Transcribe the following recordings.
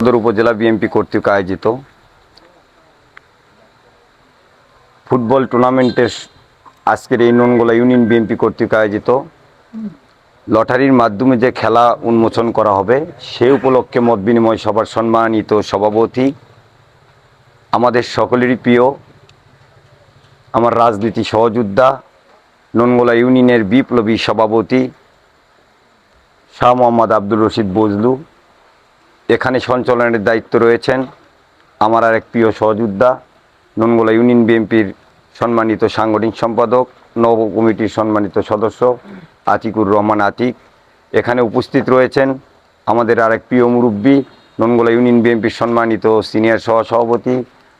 সদর উপজেলা বিএনপি কর্তৃক আয়োজিত ফুটবল টুর্নামেন্টের আজকের এই ননগোলা ইউনিয়ন বিএনপি কর্তৃক আয়োজিত লটারির মাধ্যমে যে খেলা উন্মোচন করা হবে সেই উপলক্ষে মত বিনিময় সভার সম্মানিত সভাপতি, আমাদের সকলেরই প্রিয়, আমার রাজনীতি সহযোদ্ধা, ননগোলা ইউনিয়নের বিপ্লবী সভাপতি শাহ মোহাম্মদ আব্দুর রশিদ বজলু। এখানে সঞ্চালনের দায়িত্ব রয়েছেন আমার আরেক প্রিয় সহযোদ্ধা, ননগোলা ইউনিয়ন বিএনপির সম্মানিত সাংগঠনিক সম্পাদক, নব কমিটির সম্মানিত সদস্য আতিকুর রহমান আতিক। এখানে উপস্থিত রয়েছেন আমাদের আরেক প্রিয় মুরব্বী, ননগোলা ইউনিয়ন বিএনপির সম্মানিত সিনিয়র সহসভাপতি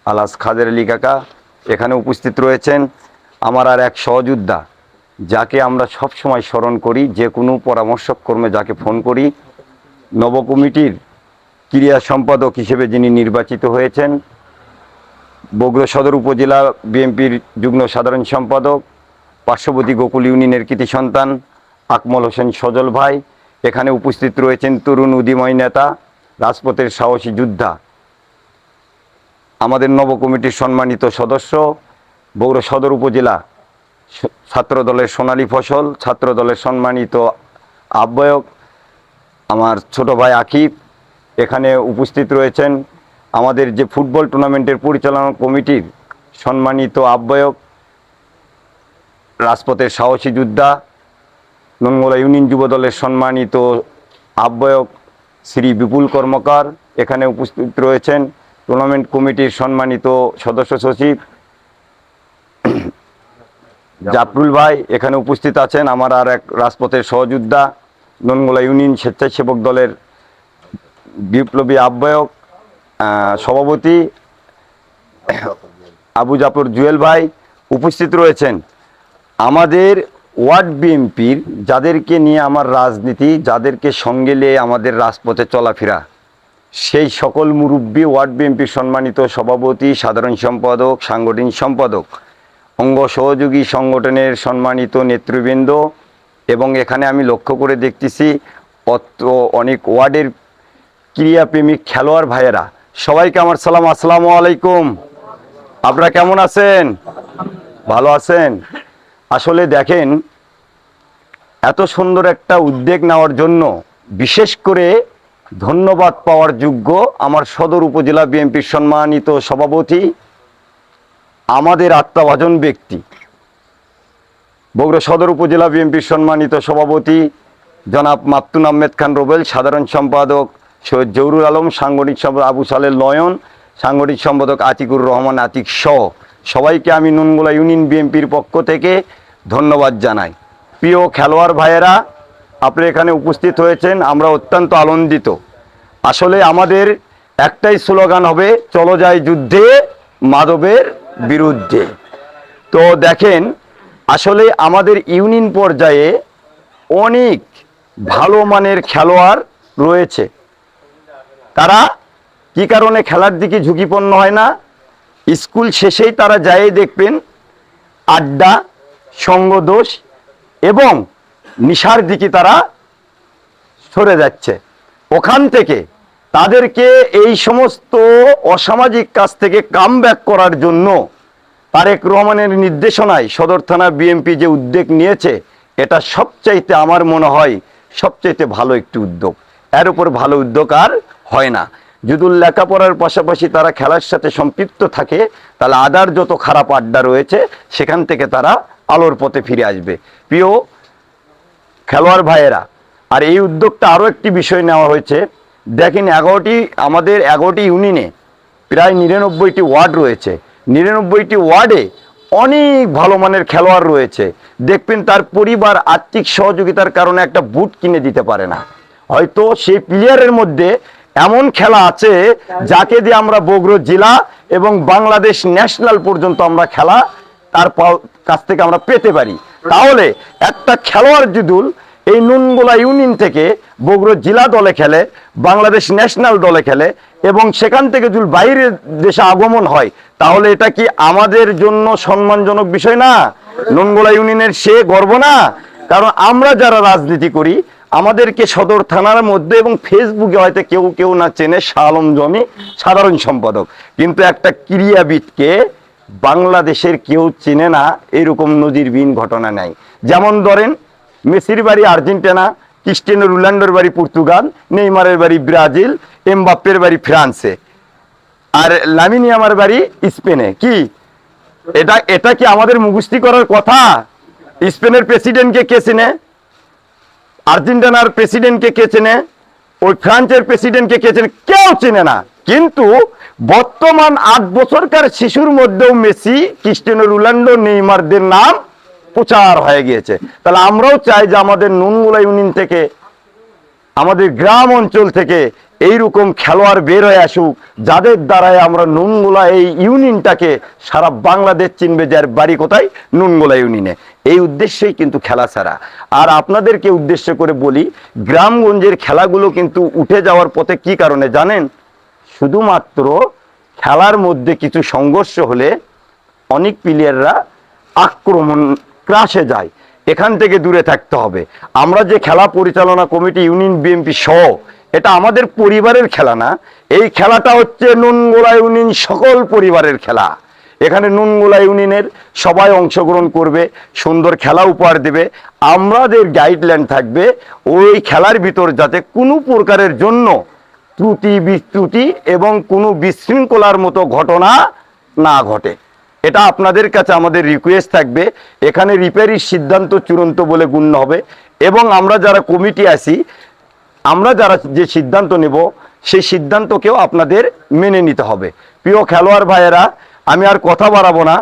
আলহাজ খাদের আলী কাকা। এখানে উপস্থিত রয়েছেন আমার আর এক সহযোদ্ধা, যাকে আমরা সবসময় স্মরণ করি, যে কোনো পরামর্শক্রমে যাকে ফোন করি, নব কমিটির ক্রীড়া সম্পাদক হিসেবে যিনি নির্বাচিত হয়েছেন, বগুড়া সদর উপজেলা বিএনপির যুগ্ম সাধারণ সম্পাদক, পার্শ্ববর্তী গোকুল ইউনিয়নের কৃতি সন্তান আকমল হোসেন সজল ভাই। এখানে উপস্থিত রয়েছেন তরুণ উদীময় নেতা, রাজপথের সাহসী যোদ্ধা, আমাদের নব কমিটির সম্মানিত সদস্য, বগুড়া সদর উপজেলা ছাত্র দলের সোনালী ফসল, ছাত্র দলের সম্মানিত আহ্বায়ক আমার ছোট ভাই আকিব। এখানে উপস্থিত রয়েছেন আমাদের যে ফুটবল টুর্নামেন্টের পরিচালনা কমিটির সম্মানিত আহ্বায়ক, রাজপথের সাহসী যোদ্ধা, ননগোলা ইউনিয়ন যুব দলের সম্মানিত আহ্বায়ক শ্রী বিপুল কর্মকার। এখানে উপস্থিত রয়েছেন টুর্নামেন্ট কমিটির সম্মানিত সদস্য সচিব জাফরুল ভাই। এখানে উপস্থিত আছেন আমার আর এক রাজপথের সহযোদ্ধা, ননগোলা ইউনিয়ন স্বেচ্ছাসেবক দলের বিপ্লবী আহ্বায়ক সভাপতি আবু জাফর জুয়েল ভাই। উপস্থিত রয়েছেন আমাদের ওয়ার্ড বিএনপির, যাদেরকে নিয়ে আমার রাজনীতি, যাদেরকে সঙ্গে নিয়ে আমাদের রাজপথে চলাফেরা, সেই সকল মুরব্বী, ওয়ার্ড বিএনপির সম্মানিত সভাপতি, সাধারণ সম্পাদক, সাংগঠনিক সম্পাদক, অঙ্গ সহযোগী সংগঠনের সম্মানিত নেতৃবৃন্দ, এবং এখানে আমি লক্ষ্য করে দেখতেছি অত অনেক ওয়ার্ডের ক্রীড়াপ্রেমিক খেলোয়াড় ভাইয়েরা, সবাইকে আমার সালাম, আসসালামু আলাইকুম। আপনারা কেমন আছেন? ভালো আছেন? আসলে দেখেন, এত সুন্দর একটা উদ্যোগ নেওয়ার জন্য বিশেষ করে ধন্যবাদ পাওয়ার যোগ্য আমার সদর উপজেলা বিএনপির সম্মানিত সভাপতি, আমাদের আত্মভাজন ব্যক্তি, বগুড়া সদর উপজেলা বিএনপির সম্মানিত সভাপতি জনাব মাপতুন আহমেদ খান রুবেল, সাধারণ সম্পাদক সৈয়দ জহুরুল আলম, সাংগঠনিক সম্পাদক আবু সালেহ নয়ন, সাংগঠনিক সম্পাদক আতিকুর রহমান আতিক সহ সবাইকে আমি ননগোলা ইউনিয়ন বিএনপির পক্ষ থেকে ধন্যবাদ জানাই। প্রিয় খেলোয়াড় ভাইয়েরা, আপনি এখানে উপস্থিত হয়েছেন, আমরা অত্যন্ত আনন্দিত। আসলে আমাদের একটাই স্লোগান হবে, চলো যাই যুদ্ধে মাদকের বিরুদ্ধে। তো দেখেন, আসলে আমাদের ইউনিয়ন পর্যায়ে অনেক ভালো মানের খেলোয়াড় রয়েছে। তারা কি কারণে খেলার দিকে ঝুঁকিপূর্ণ হয় না? স্কুল শেষেই তারা যায় দেখবেন আড্ডা, সঙ্গদোষ এবং নিশার দিকে তারা সরে যাচ্ছে। ওখান থেকে তাদেরকে এই সমস্ত অসামাজিক কাজ থেকে কামব্যাক করার জন্য তারেক রহমানের নির্দেশনায় সদর থানা বিএনপি যে উদ্যোগ নিয়েছে, এটা সবচাইতে আমার মনে হয় সবচাইতে ভালো একটি উদ্যোগ। এর উপর ভালো উদ্যোগ আর হয় না। যদি লেখাপড়ার পাশাপাশি তারা খেলার সাথে সম্পৃক্ত থাকে, তাহলে আদার যত খারাপ আড্ডা রয়েছে সেখান থেকে তারা আলোর পথে ফিরে আসবে। প্রিয় খেলোয়াড় ভাইয়েরা, আর এই উদ্যোগটা আরও একটি বিষয় নেওয়া হয়েছে। দেখেন, আমাদের 11টি ইউনিয়নে প্রায় 99টি ওয়ার্ড রয়েছে। 99টি ওয়ার্ডে অনেক ভালো মানের খেলোয়াড় রয়েছে। দেখবেন তার পরিবার আর্থিক সহযোগিতার কারণে একটা বুট কিনে দিতে পারে না। হয়তো সেই প্লেয়ারের মধ্যে এমন খেলা আছে যাকে দিয়ে আমরা বগুড়া জেলা এবং বাংলাদেশ ন্যাশনাল পর্যন্ত আমরা খেলা তার কাছ থেকে আমরা পেতে পারি। তাহলে একটা খেলোয়াড় যদি এই ননগোলা ইউনিয়ন থেকে বগুড়া জেলা দলে খেলে, বাংলাদেশ ন্যাশনাল দলে খেলে এবং সেখান থেকে যদি বাইরের দেশে আগমন হয়, তাহলে এটা কি আমাদের জন্য সম্মানজনক বিষয় না? ননগোলা ইউনিয়নের সে গর্ব না? কারণ আমরা যারা রাজনীতি করি, আমাদেরকে সদর থানার মধ্যে এবং ফেসবুকে হয়তো কেউ কেউ না চেনে শাহ আলম জমি সাধারণ সম্পাদক, কিন্তু একটা ক্রীড়াবিদকে বাংলাদেশের কেউ চেনে না এরকম নজিরবিহীন ঘটনা নাই। যেমন ধরেন মেসির বাড়ি আর্জেন্টিনা, ক্রিস্টিয়ানো রোনাল্ডোর বাড়ি পর্তুগাল, নেইমারের বাড়ি ব্রাজিল, এমবাপ্পের বাড়ি ফ্রান্সে, আর লামিন ইয়ামার বাড়ি স্পেনে। কি এটা কি আমাদের মুখস্থি করার কথা? স্পেনের প্রেসিডেন্টকে কে চেনে? আর্জেন্টিনার প্রেসিডেন্টকে কে চেনে? ওই ফ্রান্সের প্রেসিডেন্টকে কে চেনে? কেউ চেনে না। কিন্তু বর্তমান 8 বছরকার শিশুর মধ্যেও মেসি, ক্রিস্টিয়ানো রোনাল্ডো, নেইমারদের নাম প্রচার হয়ে গিয়েছে। তাহলে আমরাও চাই যে আমাদের নুনমুলা ইউনিয়ন থেকে, আমাদের গ্রাম অঞ্চল থেকে এইরকম খেলোয়াড় বের হয়ে আসুক, যাদের দ্বারাই আমরা নুনমুলা এই ইউনিয়নটাকে সারা বাংলাদেশ চিনবে, যার বাড়ি কোথায়? নুনমুলা ইউনিয়নে। এই উদ্দেশ্যেই কিন্তু খেলা ছাড়া। আর আপনাদেরকে উদ্দেশ্য করে বলি, গ্রামগঞ্জের খেলাগুলো কিন্তু উঠে যাওয়ার পথে কি কারণে জানেন? শুধুমাত্র খেলার মধ্যে কিছু সংঘর্ষ হলে অনেক প্লেয়াররা আক্রমণ ক্রাশে যায়, এখান থেকে দূরে থাকতে হবে। আমরা যে খেলা পরিচালনা কমিটি ইউনিয়ন বিএনপি সহ, এটা আমাদের পরিবারের খেলা না, এই খেলাটা হচ্ছে নুনগোলা ইউনিয়ন সকল পরিবারের খেলা। এখানে নুনগোলা ইউনিয়নের সবাই অংশগ্রহণ করবে, সুন্দর খেলা উপহার দেবে। আমাদের গাইডলাইন থাকবে ওই খেলার ভিতর যাতে কোনো প্রকারের জন্য ত্রুটি বিচ্যুতি এবং কোনো বিশৃঙ্খলার মতো ঘটনা না ঘটে। এটা আপনাদের কাছে আমাদের রিকোয়েস্ট থাকবে। এখানে রিপেয়ারির সিদ্ধান্ত চূড়ান্ত বলে গণ্য হবে, এবং আমরা যারা কমিটি আছি, আমরা যারা যে সিদ্ধান্ত নেব সেই সিদ্ধান্তকেও আপনাদের মেনে নিতে হবে। প্রিয় খেলোয়াড় ভাইয়েরা, আমি আর কথা বাড়াবো না।